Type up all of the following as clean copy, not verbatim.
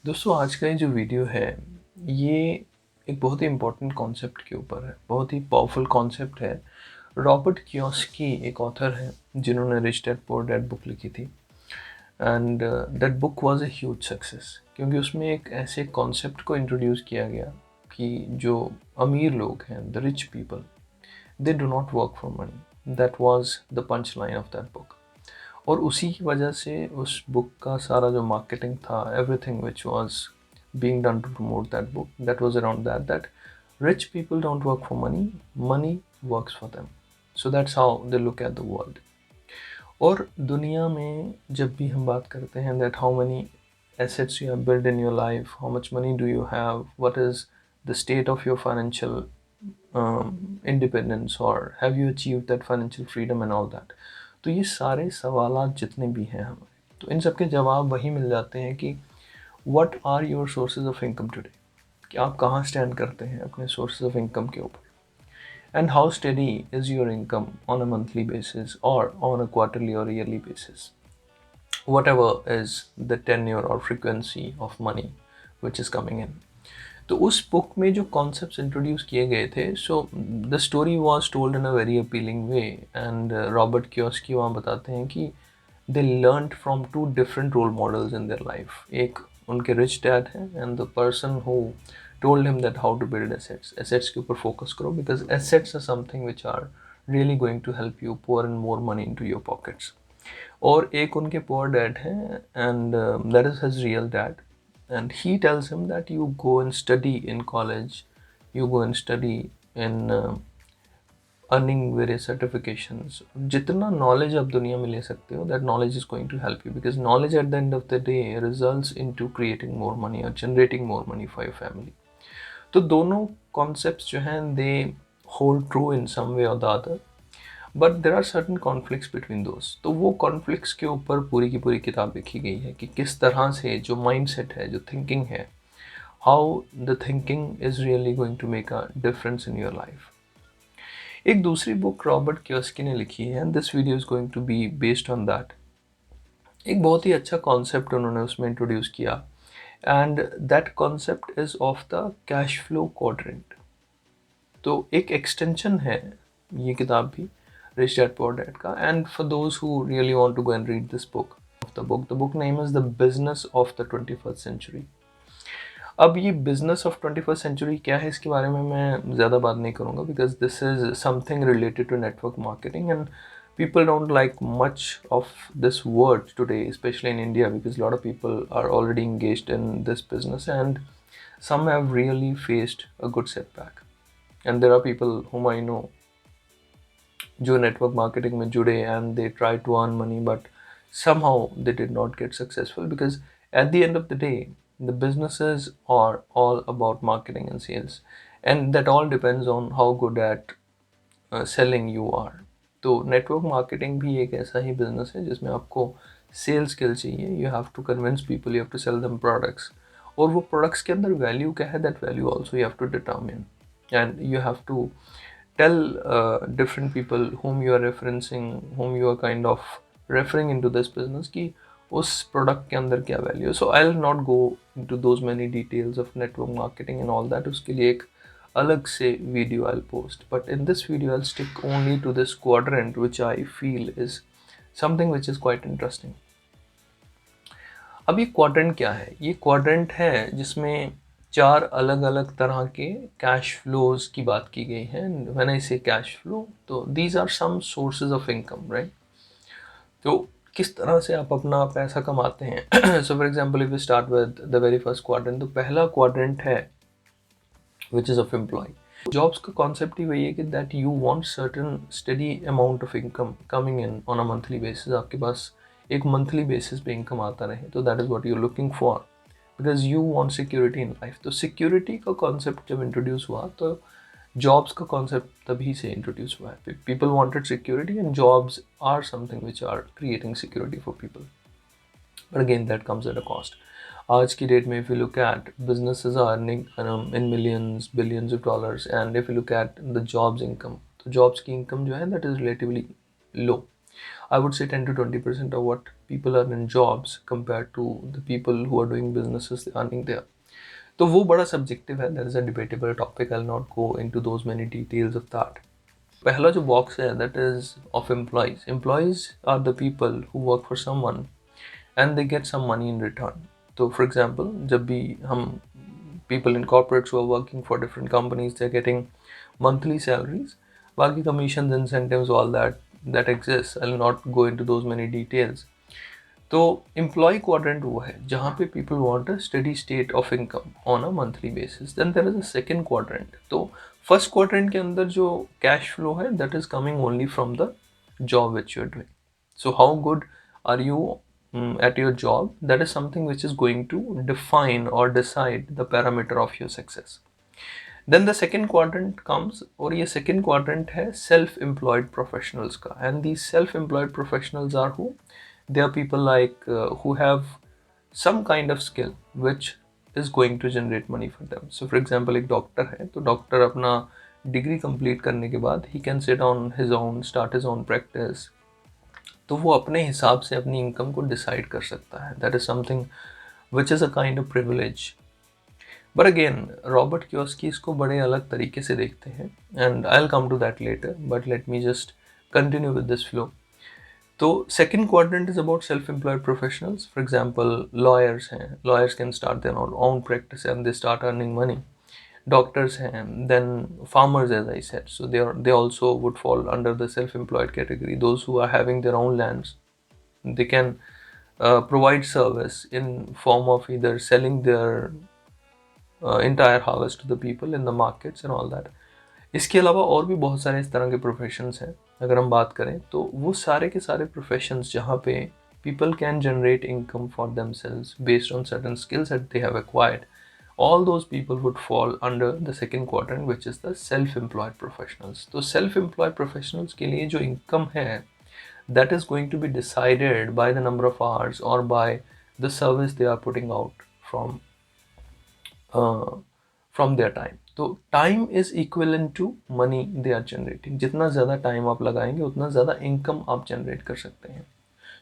दोस्तों आज का ये जो वीडियो है ये एक बहुत ही इम्पोर्टेंट कॉन्सेप्ट के ऊपर है, बहुत ही पावरफुल कॉन्सेप्ट है। रॉबर्ट कियोस्की एक ऑथर है जिन्होंने rich dad poor dad book लिखी थी and that book was a huge success क्योंकि उसमें एक ऐसे कॉन्सेप्ट को इंट्रोड्यूस किया गया कि जो अमीर लोग हैं, the rich people, they do not work for money. That was the punch line of that book. और उसी की वजह से उस बुक का सारा जो मार्केटिंग था, everything which was being done to promote that book, that was around that rich people don't work for money, money works for them. So that's how they look at the world. और दुनिया में जब भी हम बात करते हैं that how many assets you have built in your life, how much money do you have, what is the state of your financial independence, or have you achieved that financial freedom and all that, तो ये सारे सवालात जितने भी हैं हमारे, तो इन सब के जवाब वही मिल जाते हैं कि what are your sources of income today, कि आप कहाँ स्टैंड करते हैं अपने सोर्सेज ऑफ इनकम के ऊपर, and how steady is your income on a monthly basis और ऑन अ क्वार्टरली और yearly basis, whatever is the tenure or frequency of money which is coming in. तो उस book में जो concepts introduce किए गए थे, so the story was told in a very appealing way and Robert Kiyosaki वहाँ बताते हैं कि they learned from two different role models in their life. एक उनके रिच डैड हैं and the person who told him that how to build assets, assets के ऊपर focus करो because assets are something which are really going to help you pour in more money into your pockets. और एक उनके poor dad हैं and that is his real dad and he tells him that you go and study in college, you go and study in earning various certifications, जितना knowledge आप दुनिया में ले सकते हो that knowledge is going to help you because knowledge at the end of the day results into creating more money और generating more money for your family. तो दोनों कॉन्सेप्ट्स जो हैं they hold true in some way और the other, but there are certain conflicts between those. तो वो conflicts के ऊपर पूरी की पूरी किताब लिखी गई है कि किस तरह से जो माइंडसेट है, जो थिंकिंग है, how the thinking is really going to make a difference in your life. एक दूसरी बुक रॉबर्ट कियोस्की ने लिखी है and this video is going to be based on that. एक बहुत ही अच्छा कॉन्सेप्ट उन्होंने उसमें इंट्रोड्यूस किया and that concept is of the cash flow quadrant. तो एक एक्सटेंशन है ये किताब भी Rich Dad Poor Dad का, and for those who really want to go and read this book, the book name is The Business of the 21st Century. अब ये business of 21st century क्या है, इसके बारे में मैं ज़्यादा बात नहीं करूँगा because this is something related to network marketing and people don't like much of this word today, especially in India, because a lot of people are already engaged in this business and some have really faced a good setback. And there are people whom I know जो network marketing में जुड़े and they try to earn money but somehow they did not get successful because at the end of the day the businesses are all about marketing and sales, and that all depends on how good at selling you are. तो नेटवर्क मार्केटिंग भी एक ऐसा ही business है जिसमें आपको सेल्स स्किल चाहिए, you have to convince people, you have to sell them products, और वो प्रोडक्ट्स के अंदर वैल्यू क्या है, that value also you have to determine and you have to tell different people whom you are referencing, whom you are kind of referring into this business कि उस product के अंदर क्या value है. So I'll not go into those many details of network marketing and all that. उसके लिए एक अलग से video I'll post. But in this video I'll stick only to this quadrant which I feel is something which is quite interesting. अब ये quadrant क्या है? ये क्वाड्रेंट है जिसमें चार अलग अलग तरह के कैश फ्लोज की बात की गई है। When I say cash flow, तो these are some sources of income, right? तो किस तरह से आप अपना पैसा कमाते हैं। So for example if we start with the very first quadrant, तो पहला क्वाड्रेंट है which is of employee. Jobs का कॉन्सेप्ट ही वही है कि that you want certain steady amount of income coming in on a monthly basis, आपके पास एक मंथली बेसिस पे इनकम आता रहे, तो that is what you are looking for because you want security in life. तो सिक्योरिटी का concept जब इंट्रोड्यूस हुआ तो जॉब्स का कॉन्सेप्ट तभी से इंट्रोड्यूस हुआ है। People wanted security and jobs are something which are creating security for people, but again that comes at a cost. आज की डेट में if you look at businesses are earning in millions billions of dollars, and if you look at the jobs income, तो jobs की income जो है that is relatively low. I would say 10 to 20% of what people earn in jobs compared to the people who are doing businesses earning there. तो वो बड़ा subjective है, that is a debatable topic, I will not go into those many details of that. पहला जो box है that is of employees. Employees are the people who work for someone and they get some money in return. तो for example जब भी हम people in corporates who are working for different companies, they're getting monthly salaries. बाकी commissions, incentives, all that exists. I'll not go into those many details. तो employee quadrant वो है जहाँ पे people want a steady state of income on a monthly basis. Then there is a second quadrant. तो first quadrant के अंदर जो cash flow है that is coming only from the job which you are doing. So how good are you at your job, that is something which is going to define or decide the parameter of your success. Then the second quadrant comes, और ये second quadrant है self employed professionals का. And these self employed professionals are who? They are people like who have some kind of skill which is going to generate money for them. So for example एक doctor है तो doctor अपना degree complete करने के बाद he can sit on his own, start his own practice. तो वो अपने हिसाब से अपनी इनकम को डिसाइड कर सकता है. That is something which is a kind of privilege. But again Robert Kiyosaki इसको बड़े अलग तरीके से देखते हैं and I will come to that later, but let me just continue with this flow. तो second quadrant is about self employed professionals. For example lawyers हैं, lawyers can start their own practice and they start earning money. Doctors and then farmers, as I said, so they also would fall under the self-employed category. Those who are having their own lands, they can provide service in form of either selling their entire harvest to the people in the markets and all that. इसके अलावा और भी बहुत सारे इस तरह के professions हैं. अगर हम बात करें तो वो सारे के सारे प्रोफेशंस जहाँ पे people can generate income for themselves based on certain skills that they have acquired, all those people would fall under the second quadrant, which is the self-employed professionals. तो self-employed professionals के लिए जो income है that is going to be decided by the number of hours or by the service they are putting out from their time. तो time is equivalent to money they are generating. जितना ज़्यादा time आप लगाएंगे उतना ज़्यादा income आप generate कर सकते हैं.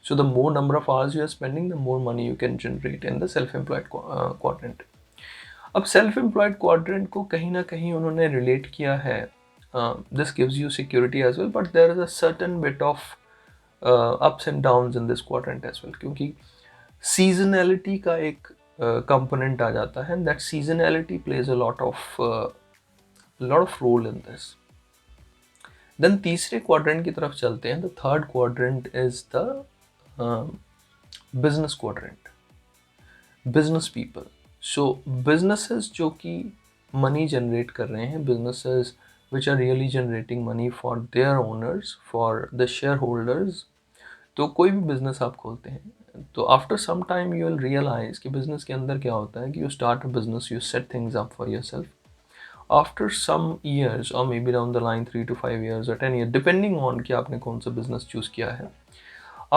So the more number of hours you are spending, the more money you can generate in the self-employed quadrant. अब सेल्फ एम्प्लॉयड क्वाड्रेंट को कहीं ना कहीं उन्होंने रिलेट किया है, this gives you security as well, but there is a certain bit of ups and downs in this quadrant as well, क्योंकि seasonality का एक कंपोनेंट आ जाता है, and that seasonality plays a lot of role in this. Then तीसरे quadrant की तरफ चलते हैं. The third quadrant is the business quadrant, business people. So businesses जो कि मनी जनरेट कर रहे हैं, businesses which are really generating money for their owners, for the share holders. तो कोई भी बिजनेस आप खोलते हैं तो after some time you will realize कि बिजनेस के अंदर क्या होता है कि you start a business, you set things up for yourself. After some years और maybe down the line 3 to 5 years or 10 years, depending on कि आपने कौन सा बिजनेस चूज किया है,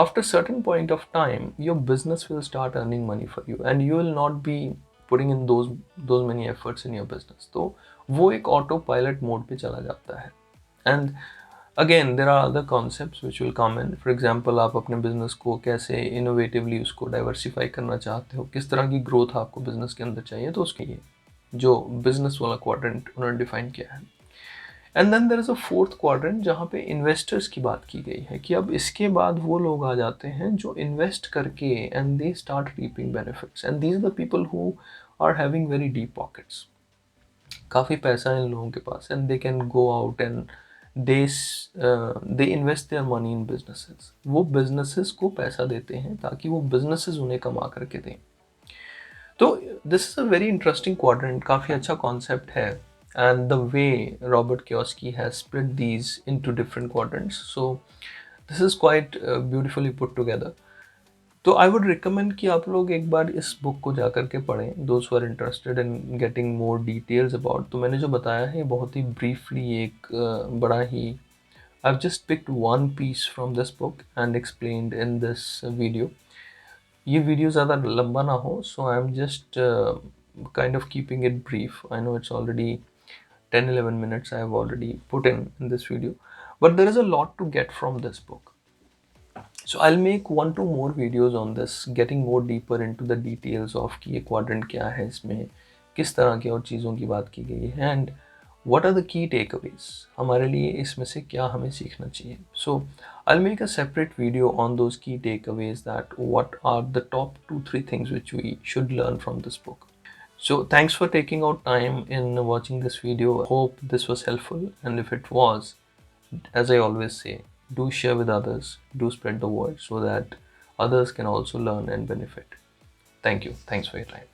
after certain point of time your business will start earning money for you and you will not be putting in those many efforts in your business. तो वो एक auto pilot mode पे चला जाता है. And again there are other concepts which will come in. For example आप अपने business को कैसे इनोवेटिवली उसको डाइवर्सिफाई करना चाहते हो, किस तरह की ग्रोथ आपको बिजनेस के अंदर चाहिए, तो उसके लिए जो बिजनेस वाला क्वाड्रेंट उन्होंने डिफाइन किया है. And then there is a fourth quadrant जहाँ पे इन्वेस्टर्स की बात की गई है कि अब इसके बाद वो लोग आ जाते हैं जो इन्वेस्ट करके and they start reaping benefits, and these are the people who are having very deep pockets. काफ़ी पैसा है इन लोगों के पास and they can go out and they invest their money in businesses. वो बिजनेसेस को पैसा देते हैं ताकि वो बिजनेसेस उन्हें कमा करके दें. तो this is a very interesting quadrant, काफ़ी अच्छा कॉन्सेप्ट है. And the way Robert Kiyosaki has split these into different quadrants, so this is quite beautifully put together. तो I would recommend कि आप लोग एक बार इस बुक को जा कर के पढ़ें, those who are interested in getting more details about. तो मैंने जो बताया है बहुत ही briefly एक बड़ा ही I've just picked one piece from this book and explained in this video. ये वीडियो ज़्यादा लंबा ना हो, so I'm just kind of keeping it brief. I know it's already 10-11 minutes I have already put in this video, but there is a lot to get from this book. So I'll make 1-2 more videos on this, getting more deeper into the details of कि ये quadrant क्या है, इसमें किस तरह की और चीज़ों की बात की गई है, and what are the key takeaways, हमारे लिए इसमें से क्या हमें सीखना चाहिए. So I'll make a separate video on those key takeaways, that what are the top 2-3 things which we should learn from this book. So thanks for taking out time in watching this video. Hope this was helpful, and if it was, as I always say, do share with others, do spread the word so that others can also learn and benefit. Thank you. Thanks for your time.